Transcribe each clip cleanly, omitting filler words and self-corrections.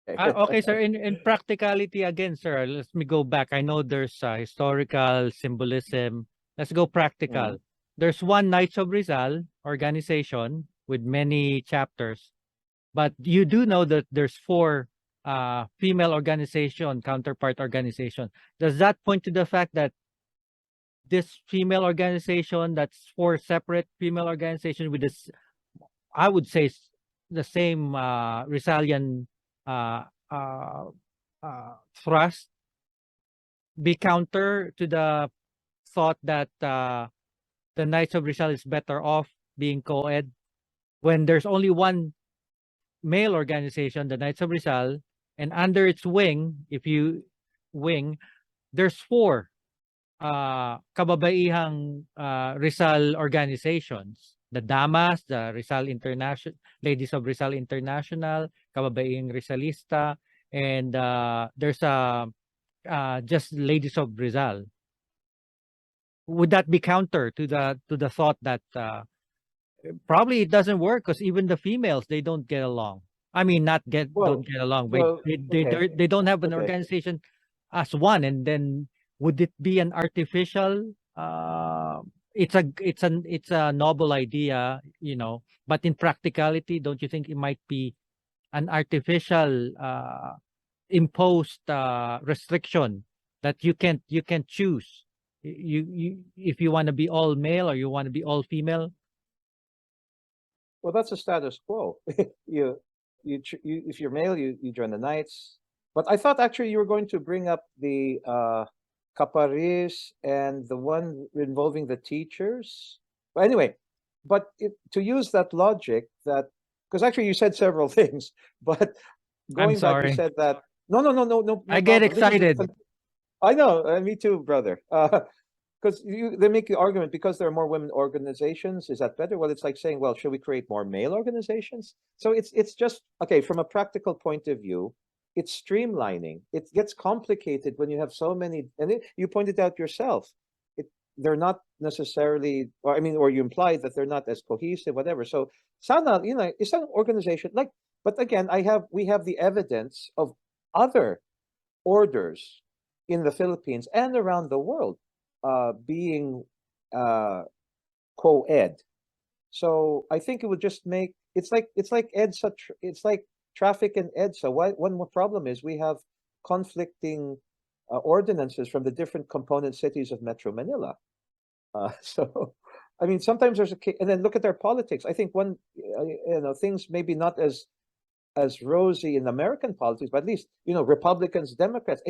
Okay, sir. In practicality again, sir, let me go back. I know there's historical symbolism. Let's go practical. There's one Knights of Rizal organization with many chapters, but you do know that there's four female organization, counterpart organization. Does that point to the fact that this female organization, that's four separate female organization with this, I would say, the same Rizalian uh, uh, thrust, be counter to the thought that the Knights of Rizal is better off being co-ed when there's only one male organization, the Knights of Rizal, and under its wing, there's four kababaihang Rizal organizations. The Damas, the Rizal International, Ladies of Rizal International, Kababaihang Rizalista, and there's just Ladies of Rizal. Would that be counter to the thought that probably it doesn't work because even the females, they don't get along? I mean, don't get along, but they don't have an organization as one. And then would it be an artificial? It's a noble idea, but in practicality, don't you think it might be an artificial imposed restriction that you can't choose you if you want to be all male or you want to be all female? Well, that's a status quo. If you're male, you join the Knights. But I thought actually you were going to bring up the Caparis and the one involving the teachers. But anyway, to use that logic, that because actually you said several things, but going back, you said that no. I get excited. I know, me too, brother. Because they make the argument because there are more women organizations, is that better? Well, it's like saying, well, should we create more male organizations? So it's just okay from a practical point of view. It's streamlining. It gets complicated when you have so many, and you pointed out yourself. They're not necessarily, or you implied that they're not as cohesive, whatever. So, sana, it's an organization like. But again, we have the evidence of other orders in the Philippines and around the world being co-ed. So I think it would just make it's like EDSA. It's like traffic and EDSA. One more problem is we have conflicting ordinances from the different component cities of Metro Manila. So, sometimes there's and then look at their politics. I think things maybe not as rosy in American politics, but at least Republicans, Democrats.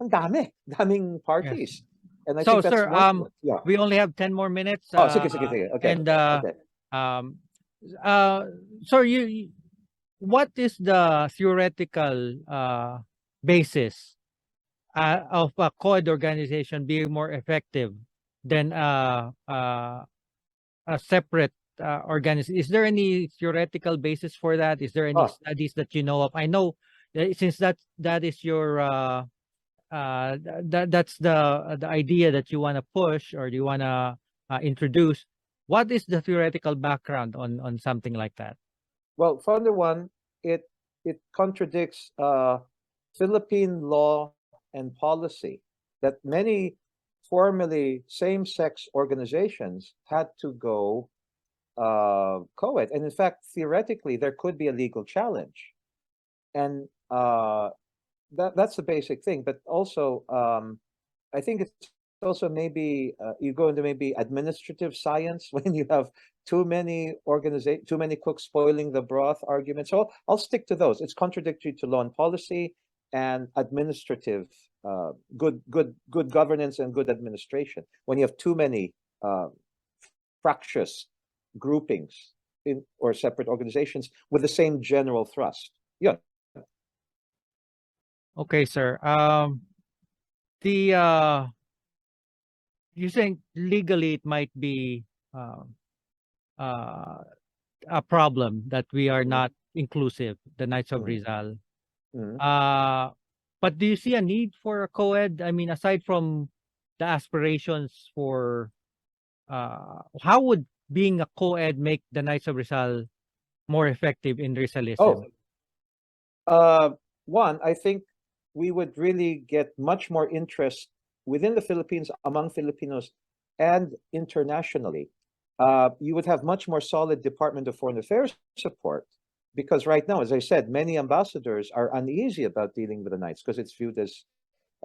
Daming parties. Yes. And I so, think that's sir, we only have 10 more minutes. Okay. And sir, what is the theoretical basis of a co-ed organization being more effective than a separate organization? Is there any theoretical basis for that? Is there any studies that you know of? I know since that is your that's the idea that you want to push or you want to introduce. What is the theoretical background on something like that? Well, for the one, it contradicts Philippine law and policy that many formerly same-sex organizations had to go co-ed, and in fact, theoretically, there could be a legal challenge, and that's the basic thing. But also, I think it's also maybe you go into maybe administrative science when you have too many cooks spoiling the broth argument. So I'll stick to those. It's contradictory to law and policy and administrative good governance and good administration when you have too many fractious groupings or separate organizations with the same general thrust. Yeah. Okay, sir. You think legally it might be a problem that we are not inclusive, the Knights of Rizal. But do you see a need for a co-ed? Aside from the aspirations for how would being a co-ed make the Knights of Rizal more effective in Rizalism? One, I think we would really get much more interest within the Philippines among Filipinos and internationally. You would have much more solid Department of Foreign Affairs support because right now, as I said, many ambassadors are uneasy about dealing with the Knights because it's viewed as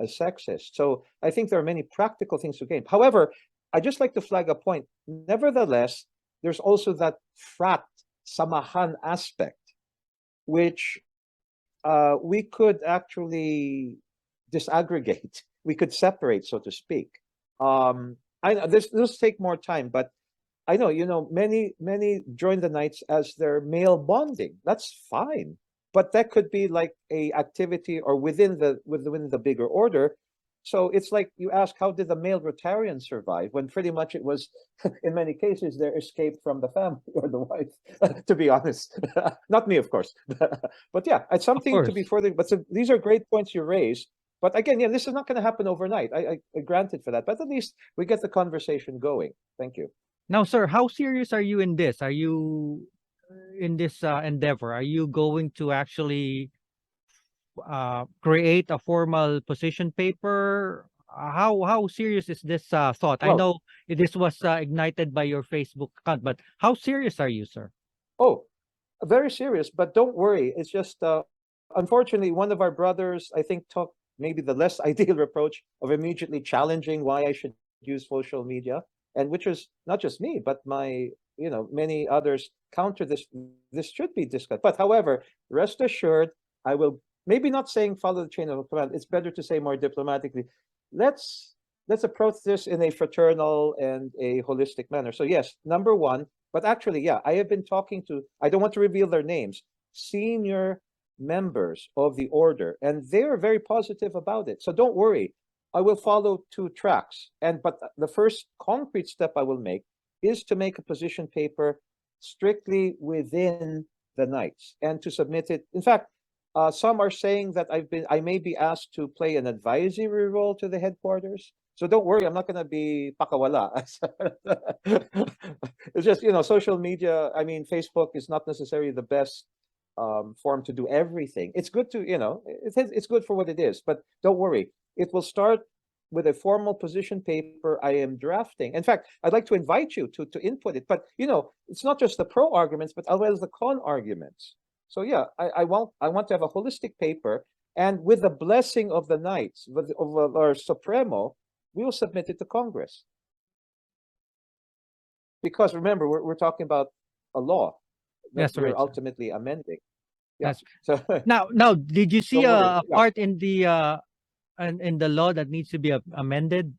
sexist. So I think there are many practical things to gain. However, I just like to flag a point. Nevertheless, there's also that frat samahan aspect, which we could actually disaggregate. We could separate, so to speak. I know this take more time, but I know many join the Knights as their male bonding. That's fine, but that could be like a activity or within the bigger order. So it's like you ask, how did the male Rotarians survive when pretty much it was, in many cases, their escape from the family or the wife, to be honest. Not me, of course. But yeah, it's something to be further. But these are great points you raise. But again, yeah, this is not going to happen overnight. I granted for that. But at least we get the conversation going. Thank you. Now, sir, how serious are you in this? Are you in this endeavor? Are you going to actually create a formal position paper? How serious is this thought? I Well, know this was ignited by your Facebook account, but how serious are you, sir? oh, very serious, but don't worry. It's just, unfortunately, one of our brothers, I think, took maybe the less ideal approach of immediately challenging why I should use social media, and which was not just me, but many others counter this. This should be discussed. But however, rest assured, I will maybe not saying follow the chain of command. It's better to say more diplomatically. Let's approach this in a fraternal and a holistic manner. So yes, number one, but actually, yeah, I have been talking to, I don't want to reveal their names, senior members of the order, and they are very positive about it. So don't worry. I will follow two tracks. But the first concrete step I will make is to make a position paper strictly within the Knights and to submit it. In fact, some are saying that I may be asked to play an advisory role to the headquarters. So don't worry, I'm not going to be pakawala. It's just, social media. I mean, Facebook is not necessarily the best form to do everything. It's good to, it's good for what it is, but don't worry. It will start with a formal position paper I am drafting. In fact, I'd like to invite you to input it, but it's not just the pro arguments, but as well as the con arguments. So yeah, I want to have a holistic paper, and with the blessing of the Knights, of our Supremo, we will submit it to Congress. Because remember, we're talking about a law that Yes, we're right, sir. ultimately amending. Yeah. Yes. So Now, did you see don't worry. a Yeah. part in the law that needs to be amended?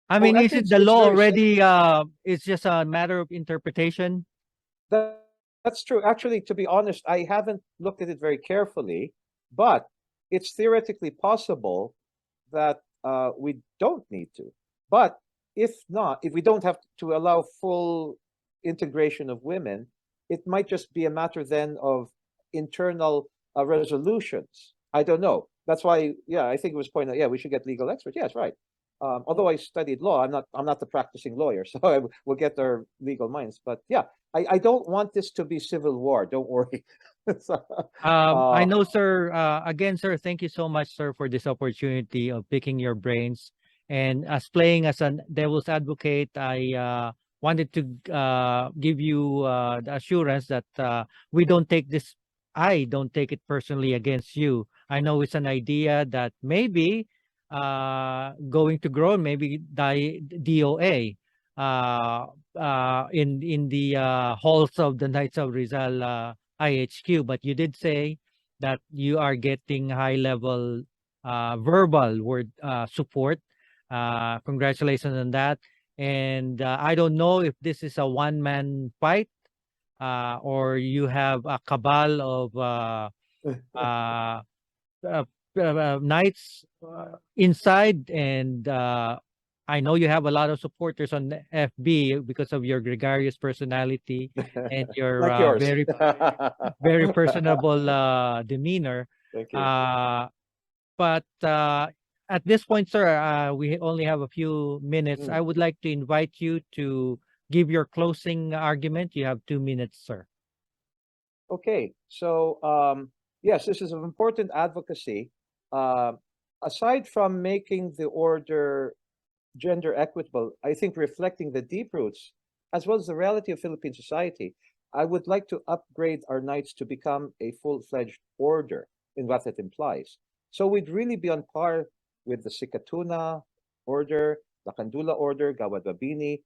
I Oh, mean, is actually, it the it's law very already? It's just a matter of interpretation. That's true. Actually, to be honest, I haven't looked at it very carefully, but it's theoretically possible that we don't need to. But if not, if we don't have to allow full integration of women, it might just be a matter then of internal resolutions. I don't know. That's why, yeah, I think it was pointed out, yeah, we should get legal experts. Yes, right. Although I studied law, I'm not the practicing lawyer, so we'll get our legal minds. But yeah, I don't want this to be civil war. Don't worry. So, I know, sir. Again, sir, thank you so much, sir, for this opportunity of picking your brains. And as playing as a devil's advocate, I wanted to give you the assurance that we don't take this. I don't take it personally against you. I know it's an idea that maybe going to grow, maybe DOA in the halls of the Knights of Rizal IHQ, but you did say that you are getting high level verbal word support. Congratulations on that. And I don't know if this is a one-man fight or you have a cabal of knights inside, and I know you have a lot of supporters on the FB because of your gregarious personality and your like yours. very personable demeanor. Thank you. But at this point, sir, we only have a few minutes. I would like to invite you to give your closing argument. You have 2 minutes, sir. Okay, so yes, this is of important advocacy. Aside from making the order gender equitable, I think reflecting the deep roots as well as the reality of Philippine society, I would like to upgrade our Knights to become a full-fledged order in what it implies. So we'd really be on par with the Sikatuna order, the Kandula order, Gawad Babini,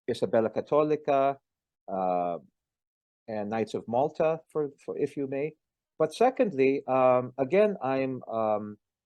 Isabella Catholica, uh, and Knights of Malta, for if you may. But secondly, again, I'm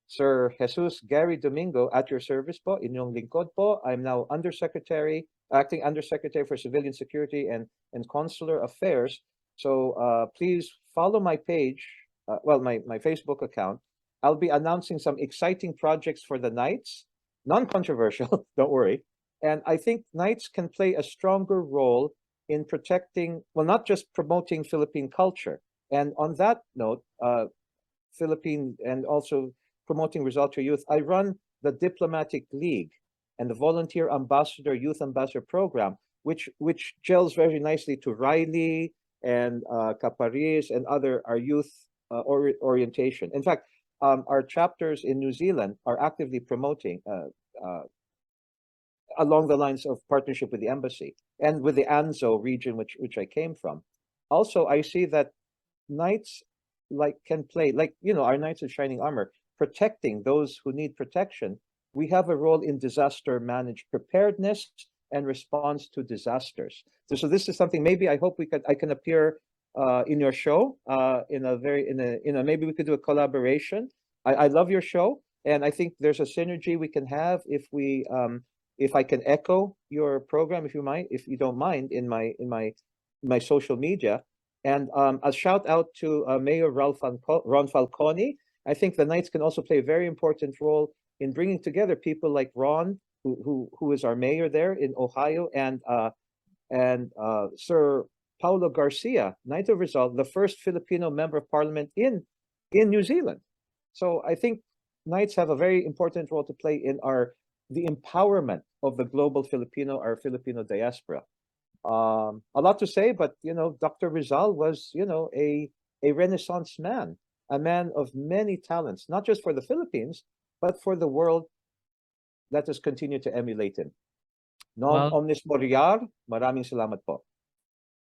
Sir Jesus Gary Domingo at your service po, inyong lingkod po. I'm now Undersecretary, Acting Undersecretary for Civilian Security and Consular Affairs. So please follow my page, my Facebook account. I'll be announcing some exciting projects for the Knights, non-controversial, don't worry. And I think Knights can play a stronger role in protecting, well, not just promoting Philippine culture. And on that note, Philippine and also promoting Rizal to youth, I run the Diplomatic League and the Volunteer Ambassador Youth Ambassador Program, which gels very nicely to Riley and Caparis and other our youth orientation. In fact, our chapters in New Zealand are actively promoting along the lines of partnership with the embassy and with the Anzo region, which I came from. Also, I see that Knights can play, our Knights of Shining Armor, protecting those who need protection. We have a role in disaster managed preparedness and response to disasters. So this is something maybe I hope I can appear in your show maybe we could do a collaboration. I love your show, and I think there's a synergy we can have if I can echo your program, if you don't mind, in my social media. And a shout out to Mayor Ron Falcone. I think the Knights can also play a very important role in bringing together people like Ron, who is our mayor there in Ohio, and Sir Paulo Garcia, Knight of Rizal, the first Filipino member of parliament in New Zealand. So I think Knights have a very important role to play in the empowerment of the global our Filipino diaspora. A lot to say, but Dr. Rizal was a Renaissance man, a man of many talents, not just for the Philippines, but for the world. Let us continue to emulate him. Non Well, omnis moriar. Maraming salamat po.